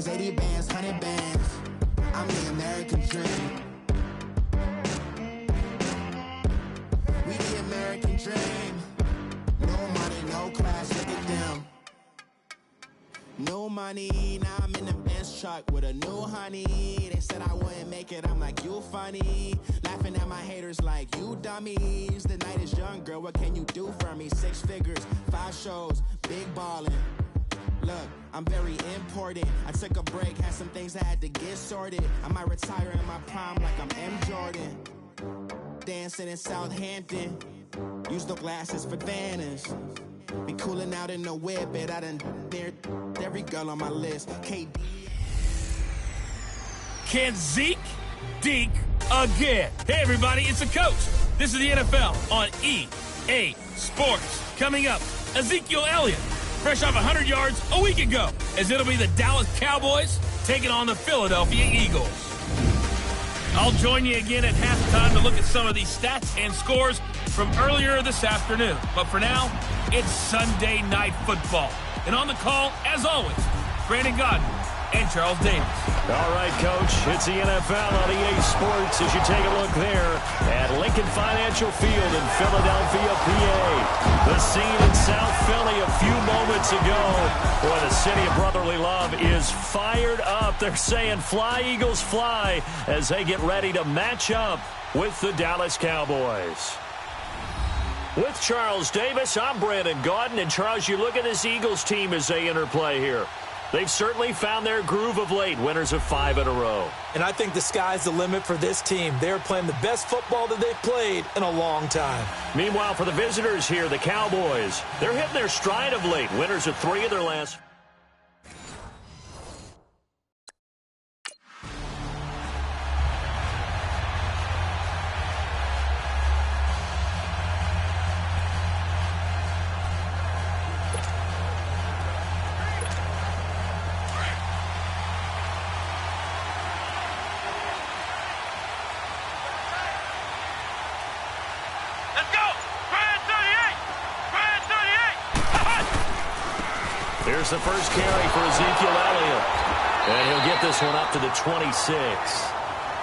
cars, 80 bands, 100 bands. I'm the American dream. We the American dream. No money, no class, look at them. No money, now I'm in the Benz truck with a new honey. They said I wouldn't make it, I'm like, you funny. Laughing at my haters like, you dummies. The night is young, girl, what can you do for me? 6 figures, 5 shows, big ballin'. Look, I'm very important. I took a break, had some things I had to get sorted. I might retire in my prime like I'm M. Jordan. Dancing in Southampton. Use the glasses for Vanish. Be cooling out in the whip, but I done dared every girl on my list. KD. Can Zeke deke again? Hey, everybody, it's the coach. This is the NFL on EA Sports. Coming up, Ezekiel Elliott, fresh off 100 yards a week ago, as it'll be the Dallas Cowboys taking on the Philadelphia Eagles. I'll join you again at halftime to look at some of these stats and scores from earlier this afternoon. But for now, it's Sunday Night Football. And on the call, as always, Brandon Godden and Charles Davis. All right, Coach, it's the NFL on EA Sports as you take a look there at Lincoln Financial Field in Philadelphia, PA. The scene in South Philly a few moments ago where the city of brotherly love is fired up. They're saying fly, Eagles, fly as they get ready to match up with the Dallas Cowboys. With Charles Davis, I'm Brandon Gaudin. And, Charles, you look at this Eagles team as they interplay here. They've certainly found their groove of late, winners of 5 in a row. And I think the sky's the limit for this team. They're playing the best football that they've played in a long time. Meanwhile, for the visitors here, the Cowboys, they're hitting their stride of late, winners of 3 of their last. Here's the first carry for Ezekiel Elliott. And he'll get this one up to the 26.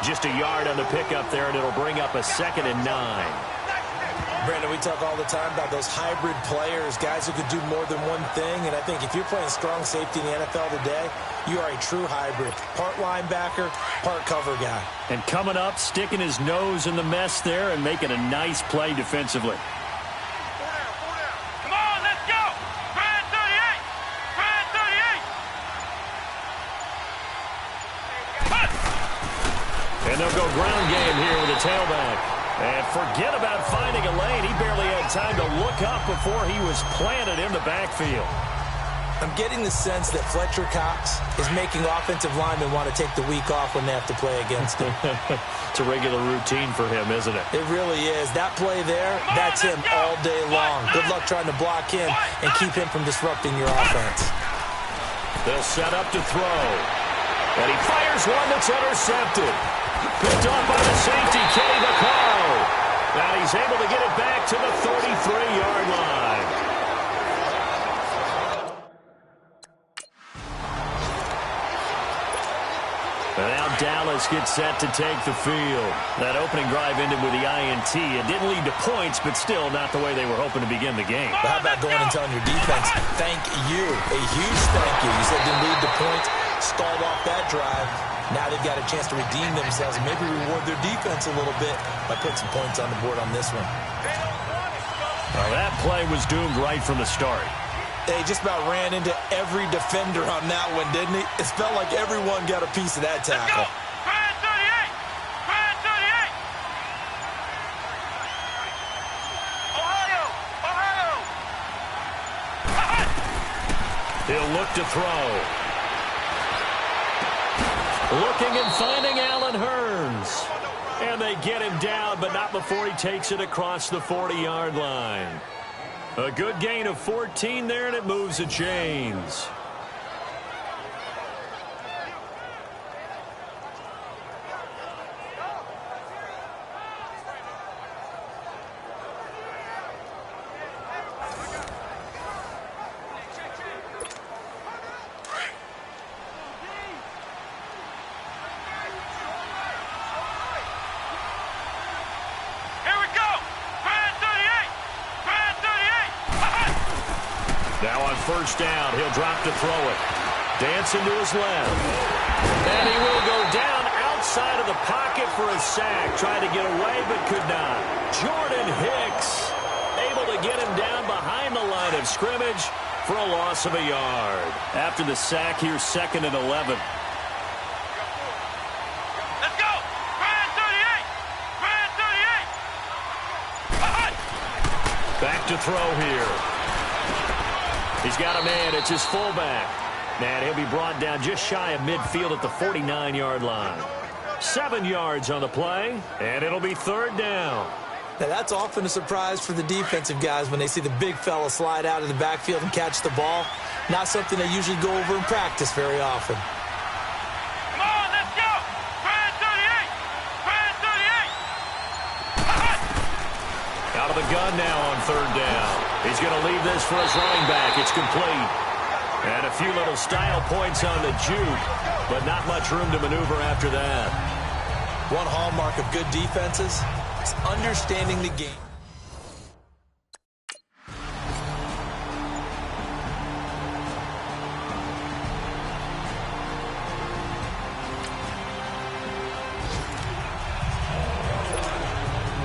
Just a yard on the pickup there, and it'll bring up a 2nd and 9. Brandon, we talk all the time about those hybrid players, guys who could do more than one thing. And I think if you're playing strong safety in the NFL today, you are a true hybrid. Part linebacker, part cover guy. And coming up, sticking his nose in the mess there and making a nice play defensively. And they'll go ground game here with a tailback. And forget about finding a lane. He barely had time to look up before he was planted in the backfield. I'm getting the sense that Fletcher Cox is making offensive linemen want to take the week off when they have to play against him. It's a regular routine for him, isn't it? It really is. That play there, that's him all day long. Good luck trying to block him and keep him from disrupting your offense. They'll set up to throw. And he fires one that's intercepted. Picked off by the safety, Kenny Vaccaro. And he's able to get it back to the 33-yard line. And now Dallas gets set to take the field. That opening drive ended with the INT. It didn't lead to points, but still not the way they were hoping to begin the game. But how about going and telling your defense, thank you, a huge thank you. You said it didn't lead to points, stalled off that drive. Now they've got a chance to redeem themselves and maybe reward their defense a little bit by putting some points on the board on this one. Well, that play was doomed right from the start. They just about ran into every defender on that one, didn't he? It felt like everyone got a piece of that tackle. He'll look to throw. Looking and finding Allen Hurns. And they get him down, but not before he takes it across the 40-yard line. A good gain of 14 there, and it moves the chains. first down. He'll drop to throw it. Dancing to his left. And he will go down outside of the pocket for a sack. Tried to get away but could not. Jordan Hicks able to get him down behind the line of scrimmage for a loss of a yard. After the sack, here's 2nd and 11. Let's go! Brian 38! Brian 38! Back to throw here. He's got a man. It's his fullback. And he'll be brought down just shy of midfield at the 49-yard line. 7 yards on the play, and it'll be 3rd down. Now, that's often a surprise for the defensive guys when they see the big fella slide out of the backfield and catch the ball. Not something they usually go over in practice very often. Come on, let's go! Brian 38! Brian 38! Out of the gun now on 3rd down. He's going to leave this for his running back. It's complete. And a few little style points on the juke, but not much room to maneuver after that. One hallmark of good defenses is understanding the game.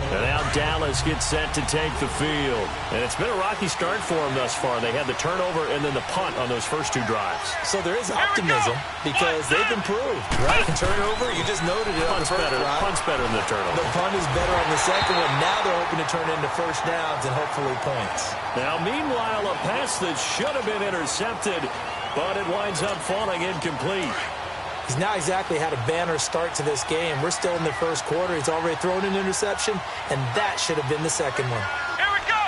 And now Dallas gets set to take the field. And it's been a rocky start for them thus far. They had the turnover and then the punt on those first 2 drives. So there is optimism because they've improved, right? Turnover, you just noted it on the first drive. Punt's better than the turnover. The punt is better on the second one. Now they're hoping to turn into first downs and hopefully points. Now, meanwhile, a pass that should have been intercepted, but it winds up falling incomplete. He's not exactly had a banner start to this game. We're still in the first quarter. He's already thrown an interception, and that should have been the second one. Here we go!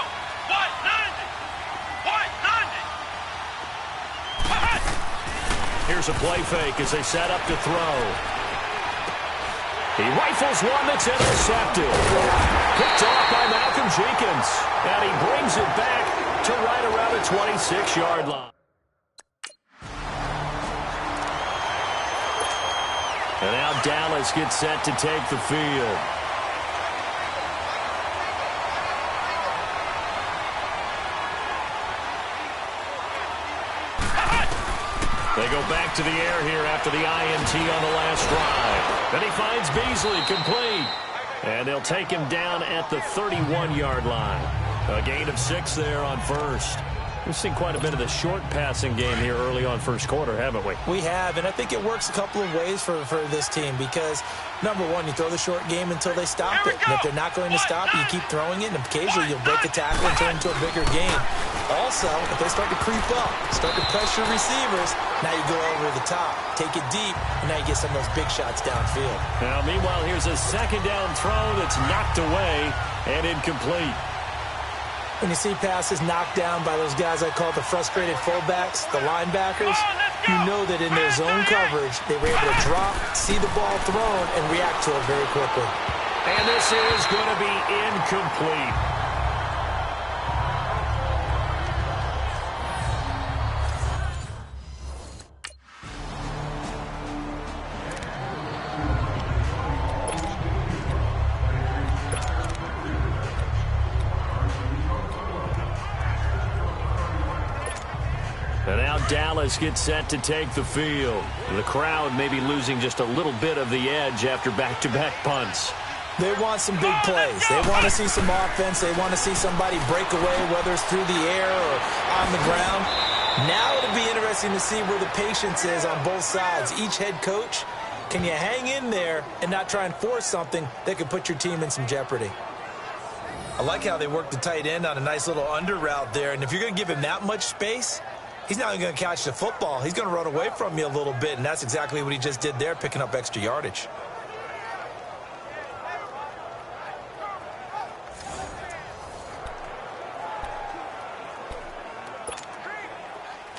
190! 190! Here's a play fake as they set up to throw. He rifles one that's intercepted. Picked off by Malcolm Jenkins. And he brings it back to right around the 26-yard line. And now Dallas gets set to take the field. They go back to the air here after the INT on the last drive. Then he finds Beasley complete. And they'll take him down at the 31-yard line. A gain of 6 there on first. We've seen quite a bit of the short passing game here early on first quarter, haven't we? We have, and I think it works a couple of ways for this team because, number one, you throw the short game until they stop it. And if they're not going to stop you keep throwing it, and occasionally you'll break a tackle and turn into a bigger game. Also, if they start to creep up, start to pressure receivers, now you go over the top, take it deep, and now you get some of those big shots downfield. Now, meanwhile, here's a 2nd down throw that's knocked away and incomplete. When you see passes knocked down by those guys I call the frustrated fullbacks, the linebackers, you know that in their zone coverage, they were able to drop, see the ball thrown, and react to it very quickly. And this is going to be incomplete. And now Dallas gets set to take the field. The crowd may be losing just a little bit of the edge after back-to-back punts. They want some big plays. They want to see some offense. They want to see somebody break away, whether it's through the air or on the ground. Now it'll be interesting to see where the patience is on both sides. Each head coach, can you hang in there and not try and force something that could put your team in some jeopardy? I like how they work the tight end on a nice little under route there. And if you're going to give him that much space, he's not going to catch the football. He's going to run away from you a little bit, and that's exactly what he just did there, picking up extra yardage.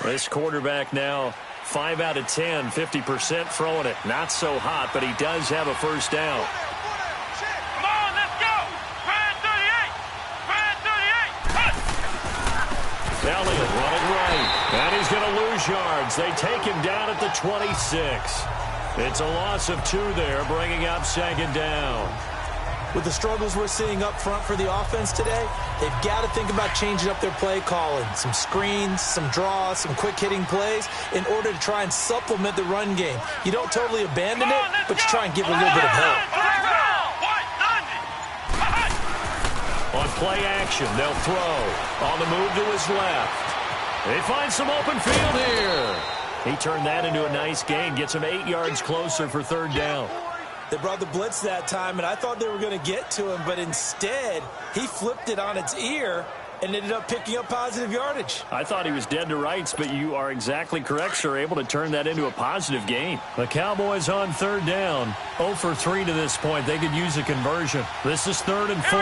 This quarterback now 5 out of 10, 50% throwing it. Not so hot, but he does have a first down. Come on, let's go! Brian 38! Brian 38! Elliott running right. And he's going to lose yards. They take him down at the 26. It's a loss of 2 there, bringing up 2nd down. With the struggles we're seeing up front for the offense today, they've got to think about changing up their play calling. Some screens, some draws, some quick-hitting plays in order to try and supplement the run game. You don't totally abandon it, but you try and give it a little bit of help. On play action, they'll throw. On the move to his left. They find some open field here. He turned that into a nice gain, gets him 8 yards closer for third down. They brought the blitz that time, and I thought they were going to get to him, but instead, he flipped it on its ear and ended up picking up positive yardage. I thought he was dead to rights, but you are exactly correct, sir, able to turn that into a positive gain. The Cowboys on third down, 0 for 3 to this point. They could use a conversion. This is 3rd and 4.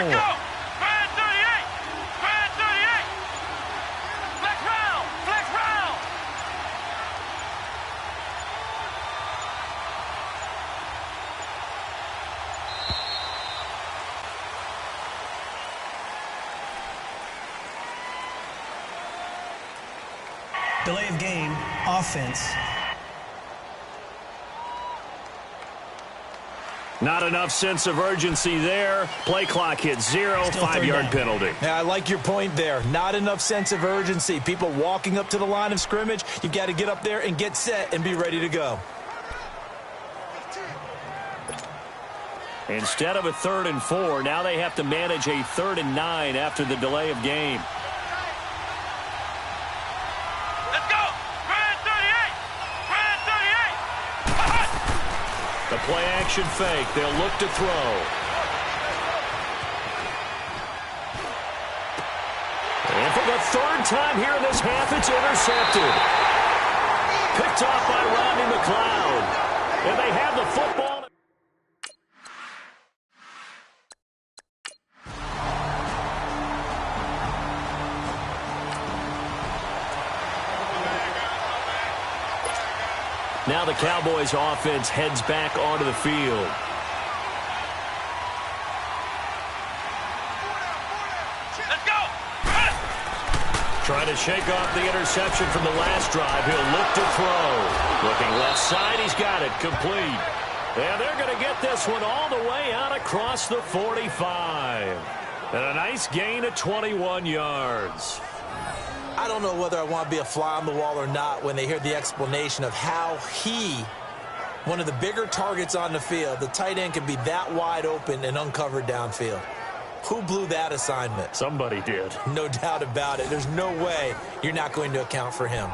Delay of game, offense. Not enough sense of urgency there. Play clock hits 0, 5-yard penalty. Yeah, I like your point there. Not enough sense of urgency. People walking up to the line of scrimmage, you've got to get up there and get set and be ready to go. Instead of a 3rd and 4, now they have to manage a 3rd and 9 after the delay of game. The play action fake. They'll look to throw. And for the 3rd time here in this half, it's intercepted. Picked off by Rodney McLeod. And they have the football. Now the Cowboys offense heads back onto the field. Let's go! Trying to shake off the interception from the last drive. He'll look to throw. Looking left side, he's got it complete. And they're going to get this one all the way out across the 45. And a nice gain of 21 yards. I don't know whether I want to be a fly on the wall or not when they hear the explanation of how one of the bigger targets on the field, the tight end, can be that wide open and uncovered downfield. Who blew that assignment? Somebody did. No doubt about it. There's no way you're not going to account for him.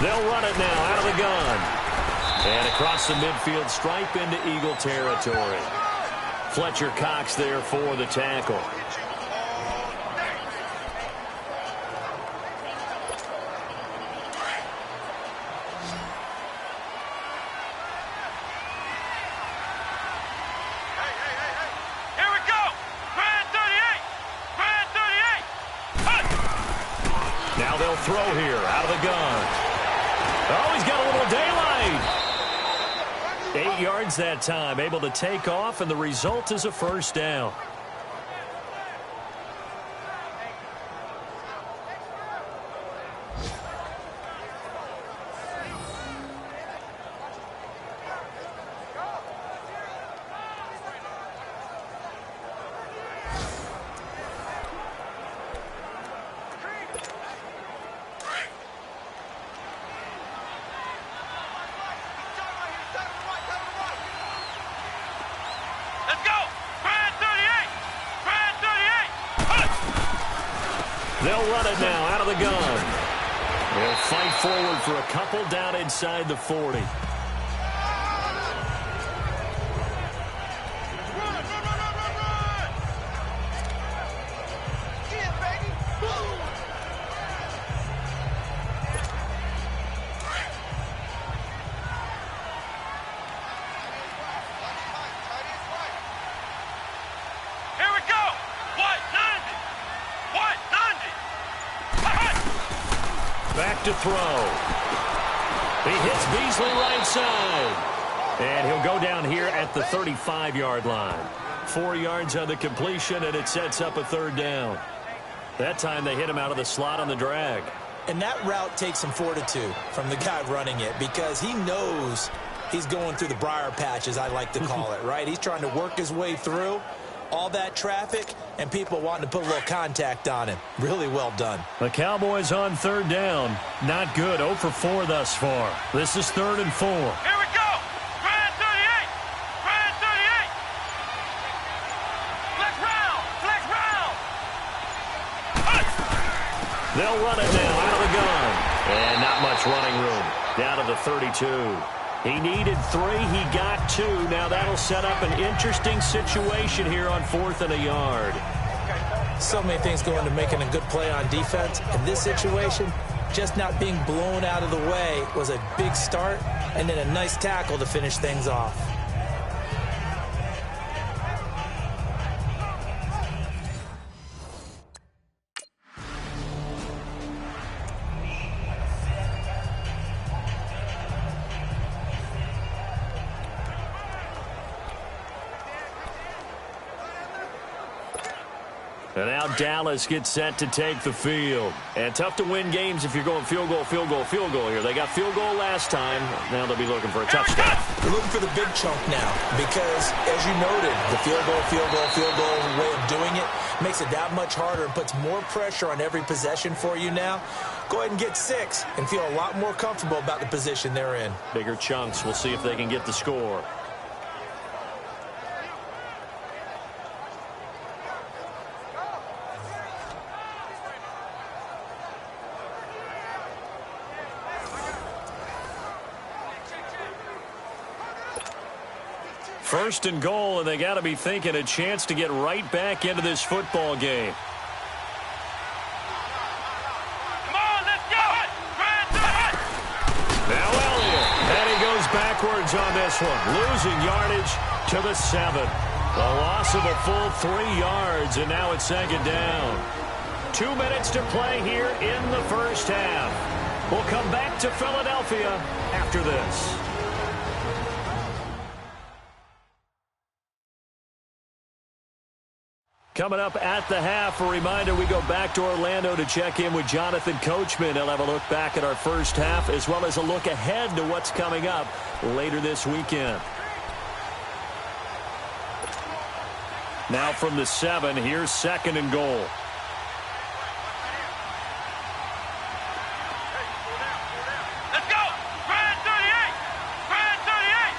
They'll run it now out of the gun. And across the midfield stripe into Eagle territory. Fletcher Cox there for the tackle. Here we go! Brand 38! Brand 38! Now they'll throw here out of the gun. Oh, he's got a little daylight. 8 yards that time, able to take off, and the result is a first down. They'll run it now out of the gun. They'll fight forward for a couple down inside the 40. Back to throw. He hits Beasley right side. And he'll go down here at the 35-yard line. 4 yards on the completion, and it sets up a 3rd down. That time they hit him out of the slot on the drag. And that route takes some fortitude from the guy running it because he knows he's going through the briar patch, as I like to call it, right? He's trying to work his way through all that traffic and people wanting to put a little contact on him. Really well done. The Cowboys on 3rd down. Not good. 0 for 4 thus far. This is 3rd and 4. Here we go. Brand 38. Brand 38. Flex round. Flex round. They'll run it now out of the gun. And not much running room. Down to the 32. He needed 3. He got 2. Now that'll set up an interesting situation here on 4th and a yard. So many things go into making a good play on defense. In this situation, just not being blown out of the way was a big start, and then a nice tackle to finish things off. And now Dallas gets set to take the field. And tough to win games if you're going field goal, field goal, field goal here. They got field goal last time. Now they'll be looking for a touchdown. They're looking for the big chunk now because, as you noted, the field goal, field goal, field goal way of doing it makes it that much harder and puts more pressure on every possession for you now. Go ahead and get 6 and feel a lot more comfortable about the position they're in. Bigger chunks. We'll see if they can get the score. First and goal, and they got to be thinking a chance to get right back into this football game. Come on, let's go. Now Elliott, and he goes backwards on this one, losing yardage to the 7. A loss of a full 3 yards, and now it's 2nd down. 2 minutes to play here in the first half. We'll come back to Philadelphia after this. Coming up at the half, a reminder, we go back to Orlando to check in with Jonathan Coachman. He'll have a look back at our first half as well as a look ahead to what's coming up later this weekend. Now from the 7, here's 2nd and goal. Let's go. Brand 38. Brand 38.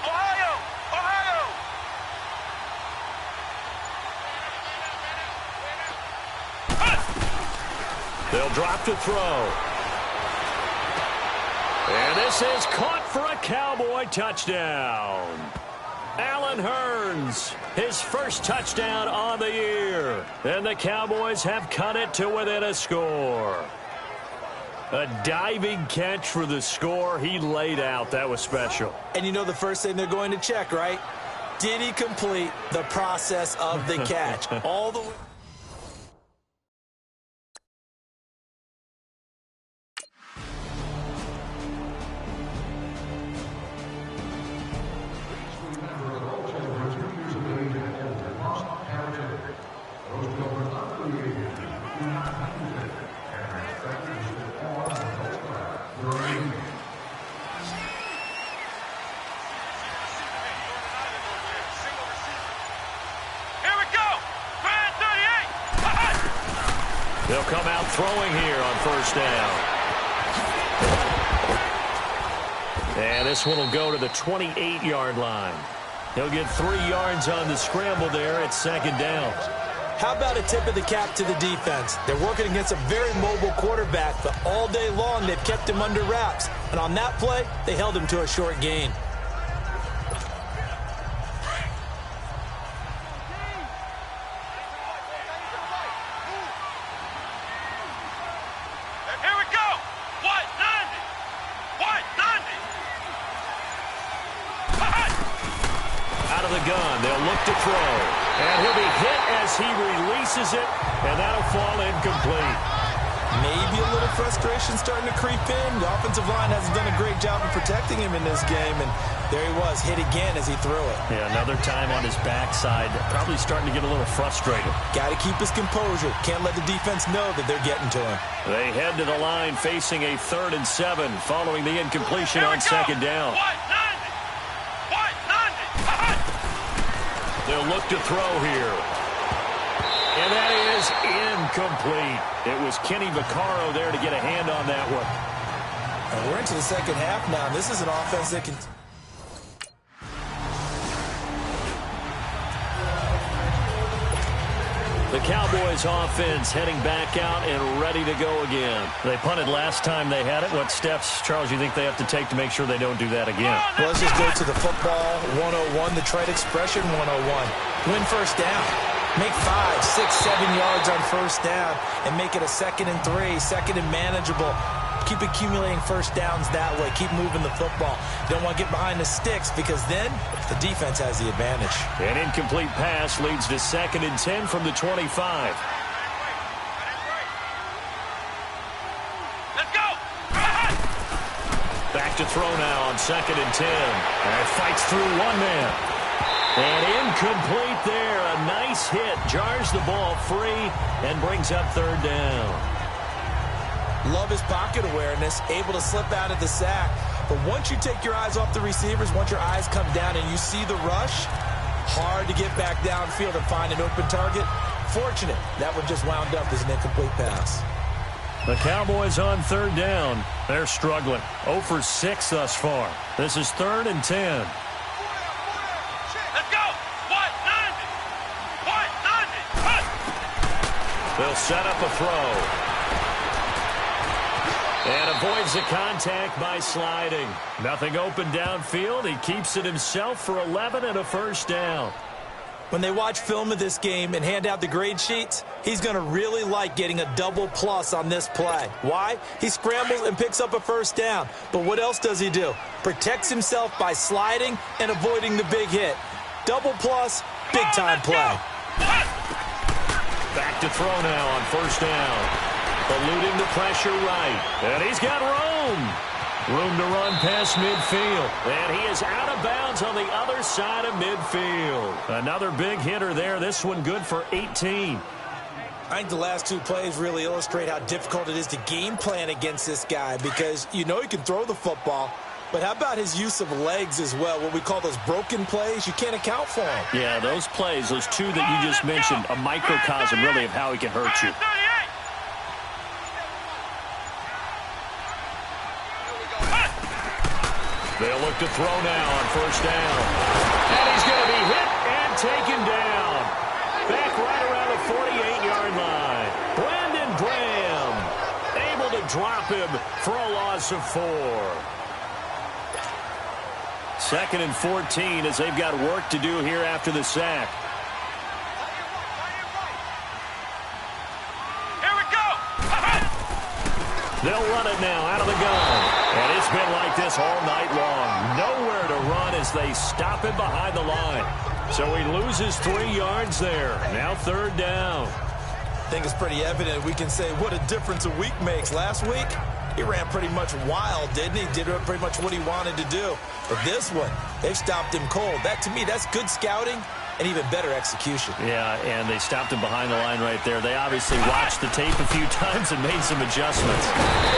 Ohio! Ohio! They'll drop to throw. And this is caught for a Cowboy touchdown. Allen Hurns, his first touchdown on the year. And the Cowboys have cut it to within a score. A diving catch for the score. He laid out. That was special. And you know the first thing they're going to check, right? Did he complete the process of the catch? All the way. They'll come out throwing here on first down. And this one will go to the 28-yard line. He'll get 3 yards on the scramble there at 2nd down. How about a tip of the cap to the defense? They're working against a very mobile quarterback, but all day long they've kept him under wraps. And on that play, they held him to a short gain. out of the gun. They'll look to throw. And he'll be hit as he releases it, and that'll fall incomplete. Maybe a little frustration starting to creep in. The offensive line hasn't done a great job of protecting him in this game, and there he was, hit again as he threw it. Yeah, another time on his backside, probably starting to get a little frustrated. Got to keep his composure. Can't let the defense know that they're getting to him. They head to the line facing a 3rd and 7 following the incompletion on 2nd down. They'll look to throw here. And that is incomplete. It was Kenny Vaccaro there to get a hand on that one. And we're into the second half now. This is an offense that can... The Cowboys offense heading back out and ready to go again. They punted last time they had it. What steps, Charles, you think they have to take to make sure they don't do that again? Well, let's just go to the football 101, the trade expression 101. Win first down. Make 5, 6, 7 yards on first down and make it a 2nd and 3, 2nd and manageable. Keep accumulating first downs that way. Keep moving the football. You don't want to get behind the sticks because then the defense has the advantage. An incomplete pass leads to 2nd and 10 from the 25. Let's go! Back to throw now on 2nd and 10. And fights through one man. And incomplete there. A nice hit. Jars the ball free and brings up 3rd down. Love his pocket awareness, able to slip out of the sack. But once you take your eyes off the receivers, once your eyes come down and you see the rush, hard to get back downfield and find an open target. Fortunate, that one just wound up as an incomplete pass. The Cowboys on 3rd down. They're struggling. 0 for 6 thus far. This is 3rd and 10. Let's go! They'll set up a throw. And avoids the contact by sliding. Nothing open downfield. He keeps it himself for 11 and a first down. When they watch film of this game and hand out the grade sheets, he's going to really like getting a double plus on this play. Why? He scrambles and picks up a first down. But what else does he do? Protects himself by sliding and avoiding the big hit. Double plus, big-time play. Back to throw now on first down. Eluding the pressure right. And he's got room. Room to run past midfield. And he is out of bounds on the other side of midfield. Another big hitter there. This one good for 18. I think the last 2 plays really illustrate how difficult it is to game plan against this guy because you know he can throw the football. But how about his use of legs as well? What we call those broken plays, you can't account for them. Yeah, those plays, those 2 that you just mentioned, a microcosm really of how he can hurt you. They'll look to throw now on first down. And he's going to be hit and taken down. Back right around the 48-yard line. Brandon Graham able to drop him for a loss of 4. 2nd and 14 as they've got work to do here after the sack. Here we go! They'll run it now out of the gun. And it's been like this all night long. Nowhere to run as they stop him behind the line. So he loses 3 yards there. Now 3rd down. I think it's pretty evident we can say what a difference a week makes. Last week, he ran pretty much wild, didn't he? Did pretty much what he wanted to do. But this one, they've stopped him cold. That, to me, that's good scouting and even better execution. Yeah, and they stopped him behind the line right there. They obviously watched the tape a few times and made some adjustments.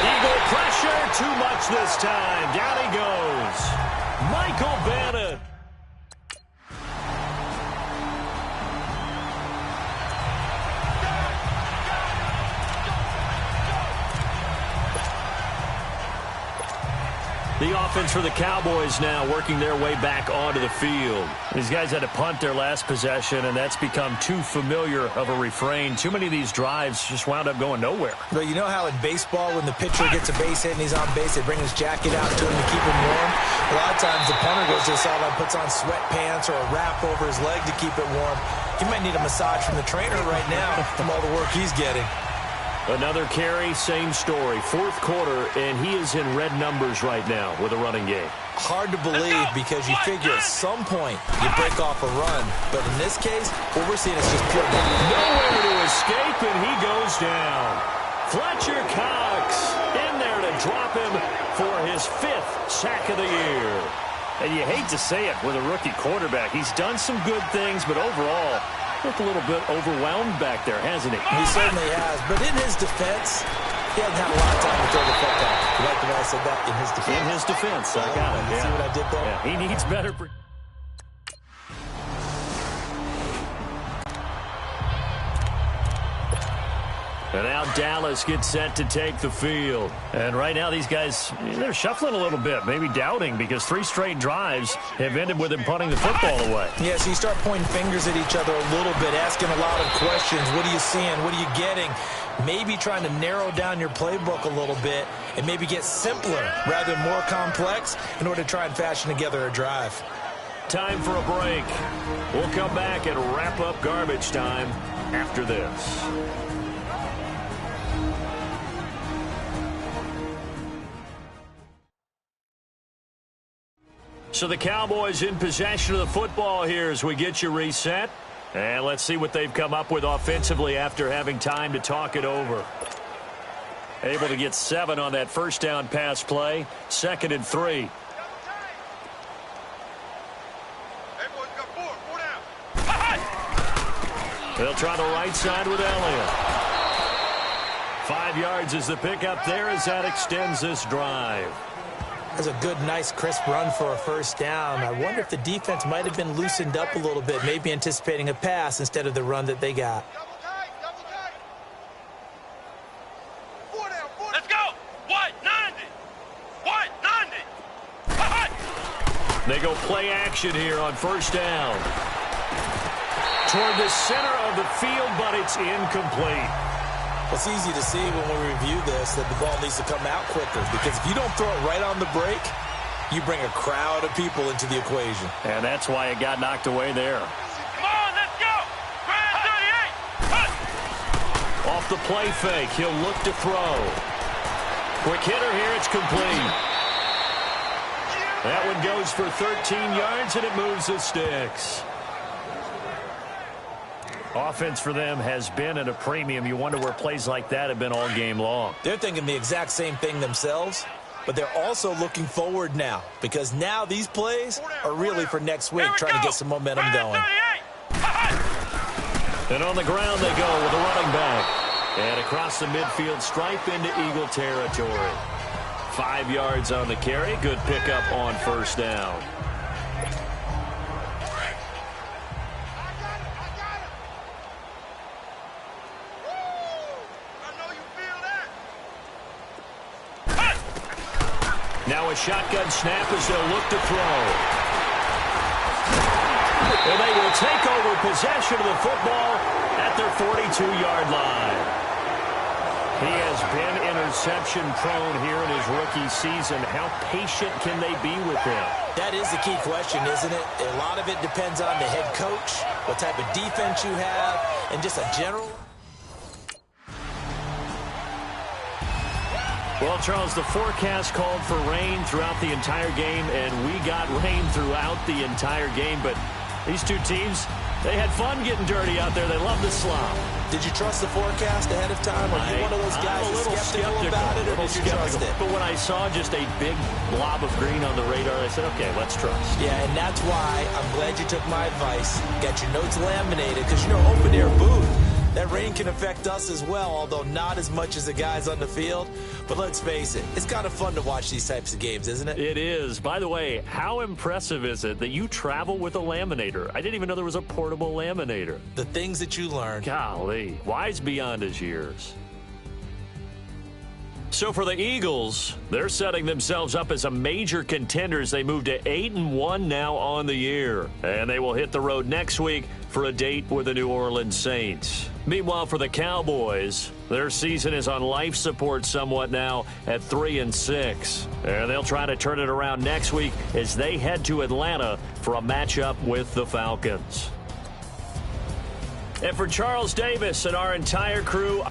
Eagle pressure, too much this time. Down he goes. Michael Bannon. The offense for the Cowboys now working their way back onto the field. These guys had to punt their last possession, and that's become too familiar of a refrain. Too many of these drives just wound up going nowhere. But you know how in baseball, when the pitcher gets a base hit and he's on base, they bring his jacket out to him to keep him warm? A lot of times the punter goes to the sideline, puts on sweatpants or a wrap over his leg to keep it warm. He might need a massage from the trainer right now from all the work he's getting. Another carry, same story. Fourth quarter, and he is in red numbers right now with a running game. Hard to believe because you figure at some point you break off a run. But in this case, what we're seeing is just pure damage. Nowhere to escape, and he goes down. Fletcher Cox in there to drop him for his 5th sack of the year. And you hate to say it with a rookie quarterback. He's done some good things, but overall, looked a little bit overwhelmed back there, hasn't he? He certainly has. But in his defense, he hasn't had a lot of time to throw the football. You like the way I said that? In his defense. In his defense. I got it. You see what I did there? Yeah, he needs better. And now Dallas gets set to take the field. And right now these guys, they're shuffling a little bit, maybe doubting, because 3 straight drives have ended with him punting the football away. Yeah, so you start pointing fingers at each other a little bit, asking a lot of questions. What are you seeing? What are you getting? Maybe trying to narrow down your playbook a little bit and maybe get simpler rather than more complex in order to try and fashion together a drive. Time for a break. We'll come back and wrap up garbage time after this. So the Cowboys in possession of the football here as we get you reset. And let's see what they've come up with offensively after having time to talk it over. Able to get 7 on that first down pass play. 2nd and 3. They'll try the right side with Elliott. 5 yards is the pickup there as that extends this drive. That's a good, nice, crisp run for a first down. I wonder if the defense might have been loosened up a little bit, maybe anticipating a pass instead of the run that they got. Let's go! 190! 190! They go play action here on first down. Toward the center of the field, but it's incomplete. It's easy to see when we review this that the ball needs to come out quicker, because if you don't throw it right on the break, you bring a crowd of people into the equation. And that's why it got knocked away there. Come on, let's go! Grand 38! Off the play fake, he'll look to throw. Quick hitter here, it's complete. That one goes for 13 yards, and it moves the sticks. Offense for them has been at a premium. You wonder where plays like that have been all game long. They're thinking the exact same thing themselves, but they're also looking forward now, because now these plays are really for next week, trying to get some momentum going. And on the ground they go with a running back. And across the midfield stripe into Eagle territory. 5 yards on the carry. Good pickup on first down. Now a shotgun snap as they'll look to throw. And they will take over possession of the football at their 42-yard line. He has been interception prone here in his rookie season. How patient can they be with him? That is the key question, isn't it? A lot of it depends on the head coach, what type of defense you have, and just a general... Well, Charles, the forecast called for rain throughout the entire game, and we got rain throughout the entire game. But these two teams, they had fun getting dirty out there. They love the slop. Did you trust the forecast ahead of time? Are you one of those guys that's skeptical about it, or did you trust it? But when I saw just a big blob of green on the radar, I said, okay, let's trust. Yeah, and that's why I'm glad you took my advice. Got your notes laminated, because, you know, open-air booth. That rain can affect us as well, although not as much as the guys on the field. But let's face it, it's kind of fun to watch these types of games, isn't it? It is. By the way, how impressive is it that you travel with a laminator? I didn't even know there was a portable laminator. The things that you learn. Golly, wise beyond his years. So for the Eagles, they're setting themselves up as a major contender as they move to 8-1 now on the year. And they will hit the road next week for a date with the New Orleans Saints. Meanwhile, for the Cowboys, their season is on life support somewhat now at 3-6. And they'll try to turn it around next week as they head to Atlanta for a matchup with the Falcons. And for Charles Davis and our entire crew...